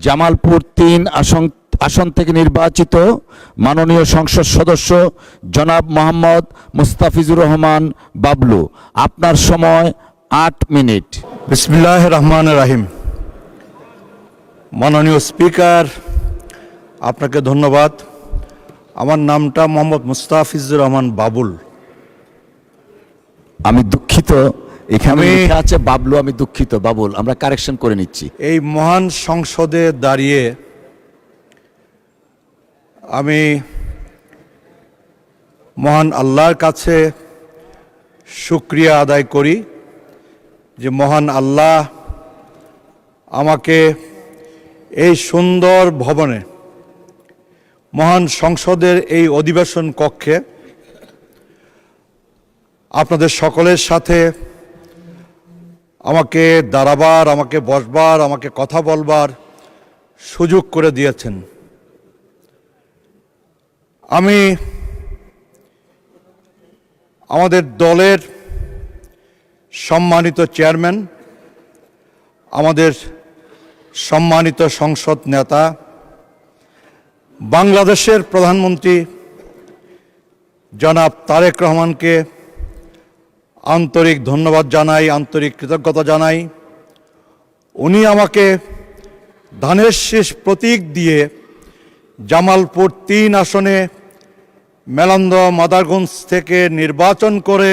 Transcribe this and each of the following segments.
জামালপুর ৩ আসন থেকে নির্বাচিত মাননীয় সংসদ সদস্য জনাব মোহাম্মদ মুস্তাফিজুর রহমান বাবলু। আপনার সময় ৮ মিনিট। বিসমিল্লাহির রহমানির রহিম। মাননীয় স্পিকার, আপনাকে ধন্যবাদ। আমার নামটা মোহাম্মদ মুস্তাফিজুর রহমান বাবুল। আমি দুঃখিত, এখানে লেখা আছে বাবলু, আমি দুঃখিত বাবুল, আমরা কারেকশন করে নিচ্ছি। এই মহান সংসদে দাঁড়িয়ে আমি মহান আল্লাহর কাছে শুকরিয়া আদায় করি যে মহান আল্লাহ আমাকে এই সুন্দর ভবনে, মহান সংসদের এই অধিবেশন কক্ষে আপনাদের সকলের সাথে আমাকে দাঁড়াবার, আমাকে বসবার, আমাকে কথা বলবার সুযোগ করে দিয়েছেন। আমি আমাদের দলের সম্মানিত চেয়ারম্যান, আমাদের সম্মানিত সংসদ নেতা, বাংলাদেশের প্রধানমন্ত্রী জনাব তারেক রহমানকে আন্তরিক ধন্যবাদ জানাই, আন্তরিক কৃতজ্ঞতা জানাই। উনি আমাকে ধানের শীষ প্রতীক দিয়ে জামালপুর ৩ আসনে মেলান্দ মাদারগঞ্জ থেকে নির্বাচন করে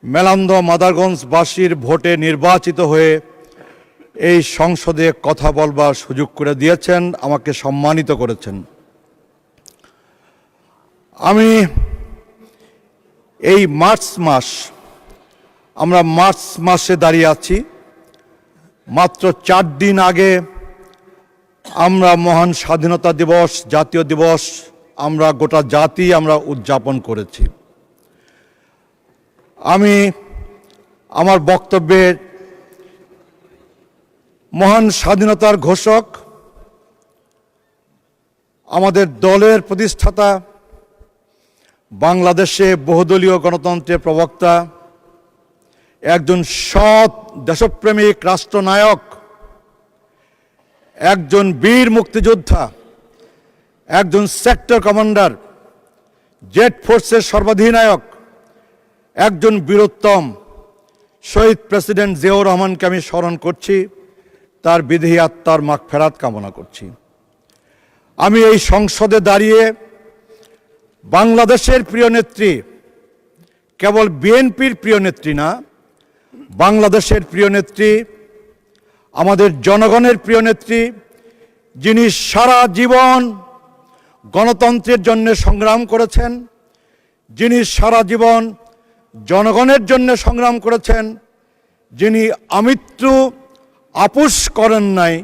মেলান্দ মাদারগঞ্জবাসীর ভোটে নির্বাচিত হয়ে এই সংসদে কথা বলবার সুযোগ করে দিয়েছেন, আমাকে সম্মানিত করেছেন। আমি এই আমরা মার্চ মাসে দাঁড়িয়ে আছি। মাত্র ৪ দিন আগে আমরা মহান স্বাধীনতা দিবস, জাতীয় দিবস আমরা গোটা জাতি আমরা উদযাপন করেছি। আমি আমার বক্তব্যে মহান স্বাধীনতার ঘোষক, আমাদের দলের প্রতিষ্ঠাতা, বাংলাদেশে বহুদলীয় গণতন্ত্রের প্রবক্তা, একজন সৎ দেশপ্রেমিক রাষ্ট্রনায়ক, একজন বীর মুক্তিযোদ্ধা, একজন সেক্টর কমান্ডার, জেট ফোর্সের সর্বাধিনায়ক, একজন বীরোত্তম শহীদ প্রেসিডেন্ট জিয়াউর রহমানকে আমি স্মরণ করছি, তার বিদেহী আত্মার মাগফিরাত কামনা করছি। আমি এই সংসদে দাঁড়িয়ে বাংলাদেশের প্রিয় নেত্রী, কেবল বিএনপির প্রিয় নেত্রী না, বাংলাদেশের প্রিয় নেত্রী, আমাদের জনগণের প্রিয় নেত্রী, যিনি সারা জীবন গণতন্ত্রের জন্য সংগ্রাম করেছেন, যিনি সারা জীবন জনগণের জন্য সংগ্রাম করেছেন, যিনি আমৃত্যু আপোষ করেন নাই,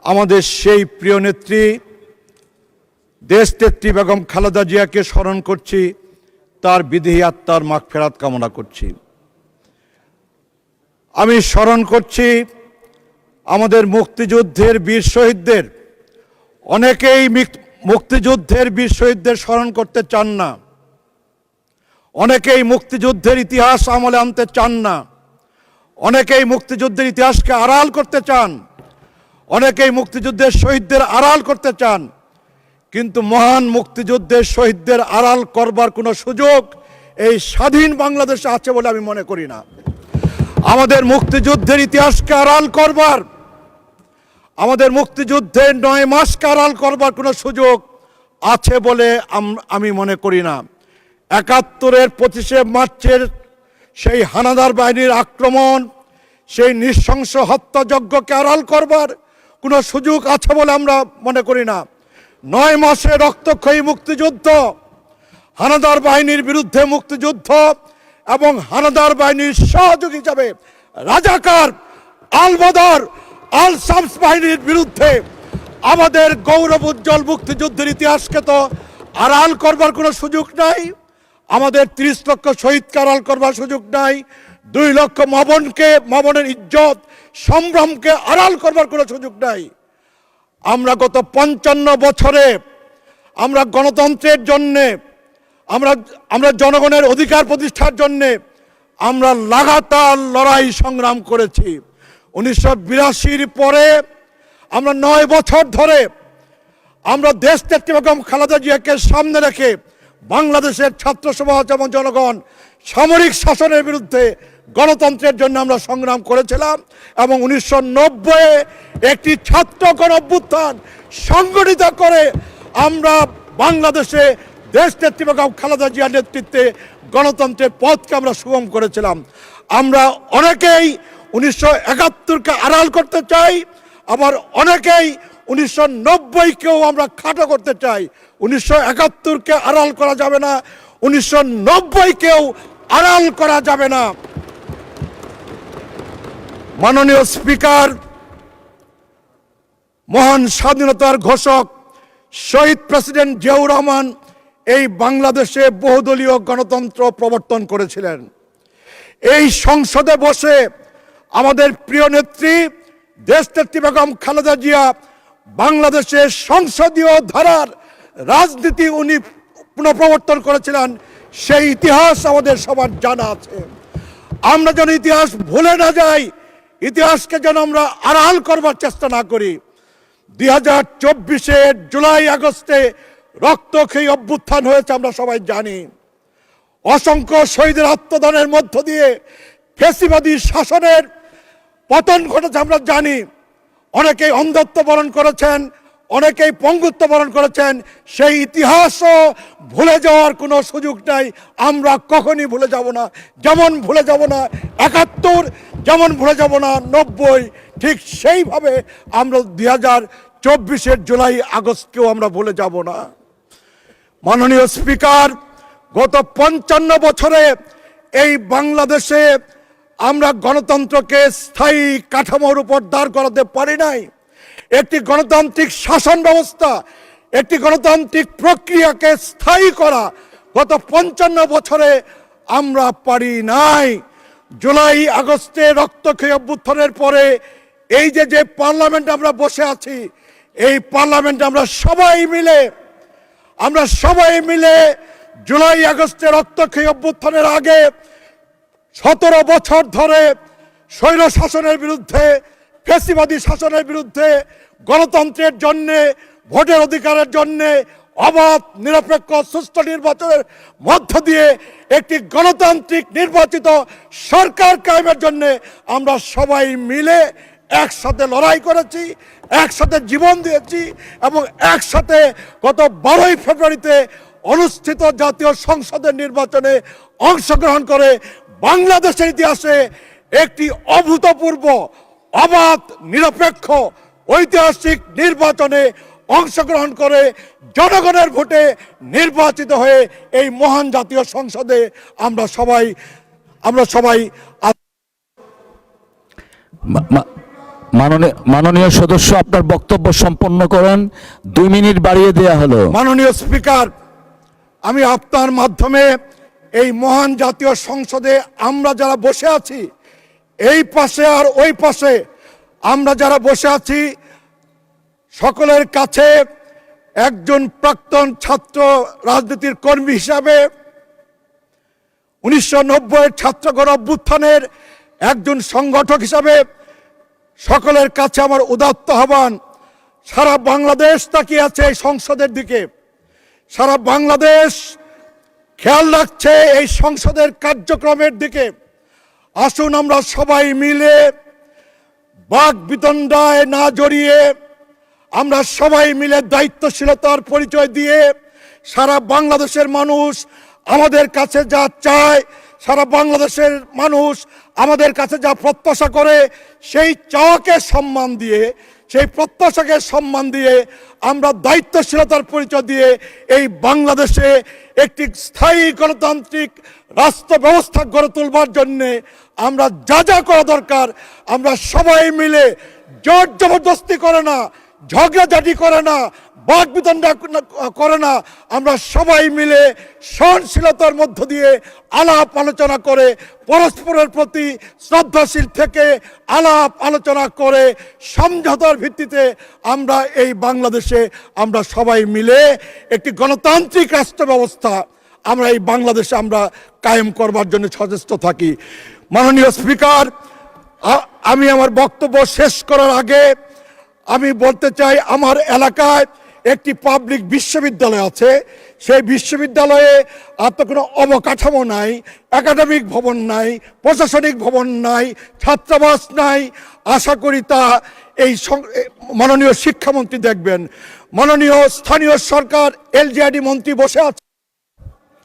আমাদের সেই প্রিয় নেত্রী দেশনেত্রী বেগম খালেদা জিয়াকে স্মরণ করছি, তার বিদেহী আত্মার মাগফিরাত কামনা করছি। আমি স্মরণ করছি আমাদের মুক্তিযুদ্ধের বীর শহীদদের। অনেকেই মুক্তিযুদ্ধের বীর শহীদদের স্মরণ করতে চান না, অনেকেই মুক্তিযুদ্ধের ইতিহাস আমলে আনতে চান না, অনেকেই মুক্তিযুদ্ধের ইতিহাসকে আড়াল করতে চান, অনেকেই মুক্তিযুদ্ধের শহীদদের আড়াল করতে চান। কিন্তু মহান মুক্তিযুদ্ধের শহীদদের আড়াল করবার কোনো সুযোগ এই স্বাধীন বাংলাদেশে আছে বলে আমি মনে করি না। আমাদের মুক্তিযুদ্ধের ইতিহাসকে আড়াল করবার, আমাদের মুক্তিযুদ্ধের ৯ মাসকে আড়াল করবার কোনো সুযোগ আছে বলে আমি মনে করি না। ৭১-এর ২৫শে মার্চের সেই হানাদার বাহিনীর আক্রমণ, সেই নৃশংস হত্যাযজ্ঞকে আড়াল করবার কোনো সুযোগ আছে বলে আমরা মনে করি না। ৯ মাসে রক্তক্ষয়ী মুক্তিযুদ্ধ, হানাদার বাহিনীর বিরুদ্ধে মুক্তিযুদ্ধ এবং হানাদার বাহিনীর সহযোগী হিসাবে রাজাকার, আল বদর, আল শামস বাহিনীর বিরুদ্ধে আমাদের গৌরব উজ্জ্বল মুক্তিযুদ্ধের ইতিহাসকে তো আড়াল করবার কোনো সুযোগ নাই। আমাদের ৩০ লক্ষ শহীদকে আড়াল করবার সুযোগ নাই। ২ লক্ষ মা-বোনের ইজ্জত সম্ভ্রমকে আড়াল করবার কোনো সুযোগ নাই। আমরা গত ৫৫ বছরে আমরা গণতন্ত্রের জন্যে, আমরা জনগণের অধিকার প্রতিষ্ঠার জন্যে আমরা লাগাতার লড়াই সংগ্রাম করেছি। ১৯৮২-র পরে আমরা 9 বছর ধরে আমরা দেশনেত্রী বেগম খালেদা জিয়াকে সামনে রেখে বাংলাদেশের ছাত্র সমাজ এবং জনগণ সামরিক শাসনের বিরুদ্ধে গণতন্ত্রের জন্য আমরা সংগ্রাম করেছিলাম এবং 1990 একটি ছাত্র গণ অভ্যুত্থান সংগঠিত করে আমরা বাংলাদেশে দেশনেত্রী বেগম খালেদা জিয়ার নেতৃত্বে গণতন্ত্রের পথকে আমরা সুগম করেছিলাম। আমরা অনেকেই 1971-কে আড়াল করতে চাই, আবার অনেকেই 1990-কেও আমরা খাটো করতে চাই। 1971-কে আড়াল করা যাবে না, 1990-কেও আড়াল করা যাবে না। মাননীয় স্পিকার, মহান স্বাধীনতার ঘোষক শহীদ প্রেসিডেন্ট জিয়াউর রহমান এই বাংলাদেশে বহুদলীয় গণতন্ত্র প্রবর্তন করেছিলেন। এই সংসদে বসে আমাদের প্রিয় নেত্রী দেশনেত্রী বেগম খালেদা জিয়া বাংলাদেশের সংসদীয় ধারার রাজনীতি উনি পুনঃপ্রবর্তন করেছিলেন। সেই ইতিহাস আমাদের সবার জানা আছে। আমরা যেন ইতিহাস ভুলে না যাই, ইতিহাসকে যেন আমরা আড়াল করবার চেষ্টা না করি। 2024-এর জুলাই আগস্টে রক্তক্ষয়ী অভ্যুত্থান হয়েছে, আমরা সবাই জানি। অসংখ্য শহীদের আত্মদানের মধ্য দিয়ে ফ্যাসিবাদী শাসনের পতন ঘটেছে, আমরা জানি। অনেকেই অন্ধত্ব বরণ করেছেন, অনেকেই পঙ্গুত্ব বরণ করেছেন। সেই ইতিহাসও ভুলে যাওয়ার কোনো সুযোগ নাই। আমরা কখনই ভুলে যাব না। যেমন ভুলে যাব না 71, যেমন ভুলে যাব না 90, ঠিক সেইভাবে আমরা 2024-এর জুলাই আগস্টকেও আমরা ভুলে যাব না। মাননীয় স্পিকার, গত 55 বছরে এই বাংলাদেশে আমরা গণতন্ত্রকে স্থায়ী কাঠামোর উপর দাঁড় করাতে পারি নাই। একটি গণতান্ত্রিক শাসন ব্যবস্থা, একটি গণতান্ত্রিক প্রক্রিয়াকে স্থায়ী করা গত 55 বছরে আমরা পারি নাই। জুলাই আগস্টে রক্তক্ষয়ী অভ্যুত্থানের পরে এই যে পার্লামেন্ট আমরা বসে আছি, এই পার্লামেন্টে আমরা সবাই মিলে জুলাই আগস্টে রক্তক্ষয়ী অভ্যুত্থানের আগে 17 বছর ধরে স্বৈর শাসনের বিরুদ্ধে, ফ্যাসিবাদী শাসনের বিরুদ্ধে, গণতন্ত্রের জন্যে, ভোটের অধিকারের জন্যে, অবাধ নিরপেক্ষ সুষ্ঠু নির্বাচনের মধ্য দিয়ে একটি গণতান্ত্রিক নির্বাচিত সরকার কায়েমের জন্যে আমরা সবাই মিলে একসাথে লড়াই করেছি, একসাথে জীবন দিয়েছি এবং একসাথে গত 12ই ফেব্রুয়ারিতে অনুষ্ঠিত জাতীয় সংসদের নির্বাচনে অংশগ্রহণ করে বাংলাদেশের ইতিহাসে একটি অভূতপূর্ব অবাধ নিরপেক্ষ ঐতিহাসিক নির্বাচনে অংশগ্রহণ করে জনগণের ভোটে নির্বাচিত হয়ে এই মহান জাতীয় সংসদে আমরা সবাই মাননীয় সদস্য আপনার বক্তব্য সম্পন্ন করেন। 2 মিনিট বাড়িয়ে দেয়া হলো। মাননীয় স্পিকার, আমি আপনার মাধ্যমে এই মহান জাতীয় সংসদে আমরা যারা বসে আছি, এই পাশে আর ওই পাশে আমরা যারা বসে আছি, সকলের কাছে একজন প্রাক্তন ছাত্র রাজনীতির কর্মী হিসাবে 1990-এর ছাত্র গণ অভ্যুত্থানের একজন সংগঠক হিসাবে সকলের কাছে আমার উদাত্ত আহ্বান। সারা বাংলাদেশ তাকিয়ে আছে এই সংসদের দিকে, সারা বাংলাদেশ খেয়াল রাখছে এই সংসদের কার্যক্রমের দিকে। আসুন আমরা সবাই মিলে বাক বিতণ্ডায় না জড়িয়ে, আমরা সবাই মিলে দায়িত্বশীলতার পরিচয় দিয়ে সারা বাংলাদেশের মানুষ আমাদের কাছে যা চায়, সারা বাংলাদেশের মানুষ আমাদের কাছে যা প্রত্যাশা করে, সেই চাওয়াকে সম্মান দিয়ে, সেই প্রত্যাশাকে সম্মান দিয়ে আমরা দায়িত্বশীলতার পরিচয় দিয়ে এই বাংলাদেশে একটি স্থায়ী গণতান্ত্রিক রাষ্ট্র ব্যবস্থা গড়ে তুলবার জন্যে আমরা যা করা দরকার আমরা সবাই মিলে, জোর জবরদস্তি করে না, ঝগড়াঝাটি করে না, বাক বিতণ্ডা করে না, আমরা সবাই মিলে সহনশীলতার মধ্য দিয়ে আলাপ আলোচনা করে, পরস্পরের প্রতি শ্রদ্ধাশীল থেকে আলাপ আলোচনা করে সমঝোতার ভিত্তিতে আমরা এই বাংলাদেশে আমরা সবাই মিলে একটি গণতান্ত্রিক রাষ্ট্র ব্যবস্থা আমরা এই বাংলাদেশে আমরা কায়েম করবার জন্য সচেষ্ট থাকি। মাননীয় স্পিকার, আমি আমার বক্তব্য শেষ করার আগে আমি বলতে চাই আমার এলাকায় একটি পাবলিক বিশ্ববিদ্যালয় আছে, সেই বিশ্ববিদ্যালয়ে আপনার কোনো অবকাঠামো নাই, একাডেমিক ভবন নাই, প্রশাসনিক ভবন নাই, ছাত্রাবাস নাই। আশা করি তা মাননীয় শিক্ষামন্ত্রী দেখবেন। মাননীয় স্থানীয় সরকার এলজিআইডি মন্ত্রী বসে আছে।